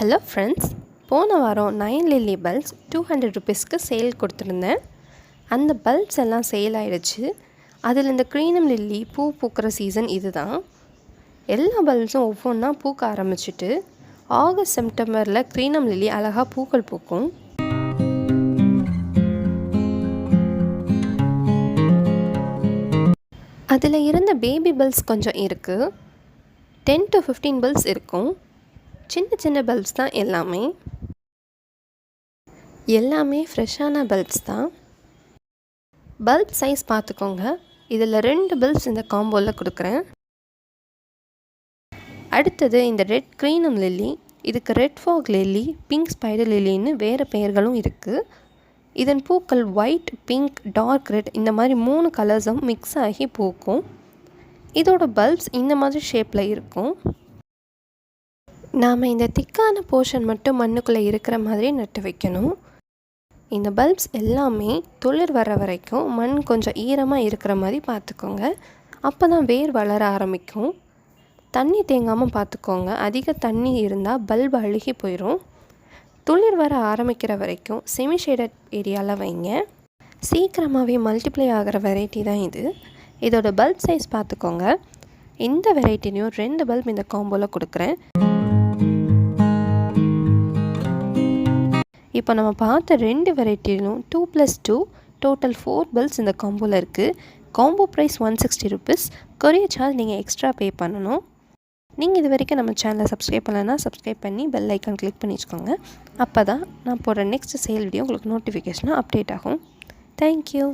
Hello friends, போன வாரம் 9 lily bulbs 200 ருபீஸ்க்கு சேல் கொடுத்துருந்தேன். அந்த பல்ப்ஸ் எல்லாம் சேல் ஆகிடுச்சு. அதில் இந்த க்ரீனம் லில்லி பூ பூக்கிற சீசன் இது தான். எல்லா பல்ப்ஸும் ஒவ்வொன்றா பூக்க ஆரம்பிச்சிட்டு ஆகஸ்ட் செப்டம்பரில் க்ரீனம் லில்லி அழகாக பூக்கள் பூக்கும். அதில் இருந்த பேபி பல்ப்ஸ் கொஞ்சம் இருக்குது. 10 to 15 பல்ப்ஸ் இருக்கும். சின்ன சின்ன பல்ப்ஸ் தான் எல்லாமே ஃப்ரெஷ்ஷான பல்ப்ஸ் தான். பல்ப் சைஸ் பார்த்துக்கோங்க. இதில் 2 பல்ப்ஸ் இந்த காம்போவில் கொடுக்குறேன். அடுத்தது இந்த ரெட் க்ரீனம் லில்லி. இதுக்கு red fog lily, pink spider லில்லின்னு வேறு பெயர்களும் இருக்குது. இதன் பூக்கள் ஒயிட், பிங்க், டார்க் ரெட் இந்த மாதிரி 3 கலர்ஸும் மிக்ஸ் ஆகி பூக்கும். இதோட பல்ப்ஸ் இந்த மாதிரி ஷேப்பில் இருக்கும். நாம் இந்த திக்கான போர்ஷன் மட்டும் மண்ணுக்குள்ளே இருக்கிற மாதிரி நட்டு வைக்கணும். இந்த பல்ப்ஸ் எல்லாமே துளிர் வர வரைக்கும் மண் கொஞ்சம் ஈரமாக இருக்கிற மாதிரி பார்த்துக்கோங்க. அப்போ தான் வேர் வளர ஆரம்பிக்கும். தண்ணி தேங்காமல் பார்த்துக்கோங்க. அதிக தண்ணி இருந்தால் பல்ப் அழுகி போயிடும். துளிர் வர ஆரம்பிக்கிற வரைக்கும் செமி ஷேடட் ஏரியாவில் வைங்க. சீக்கிரமாகவே மல்டிப்ளை ஆகிற வெரைட்டி தான் இது. இதோட பல்ப் சைஸ் பார்த்துக்கோங்க. இந்த வெரைட்டிலையும் 2 பல்ப் இந்த காம்போவில் கொடுக்குறேன். இப்போ நம்ம பார்த்த 2 வெரைட்டிலும் 2+2 டோட்டல் 4 பல்ப்ஸ் இந்த காம்போவில் இருக்குது. Combo price 160 rupees. Courier charge நீங்கள் எக்ஸ்ட்ரா பே பண்ணணும். நீங்கள் இது வரைக்கும் நம்ம சேனலை சப்ஸ்கிரைப் பண்ணலைன்னா சப்ஸ்கிரைப் பண்ணி பெல் ஐக்கான் கிளிக் பண்ணி வச்சுக்கோங்க. அப்போ தான் நான் போடுற நெக்ஸ்ட் சேல் வீடியோ உங்களுக்கு நோட்டிஃபிகேஷனாக அப்டேட் ஆகும். தேங்க்யூ.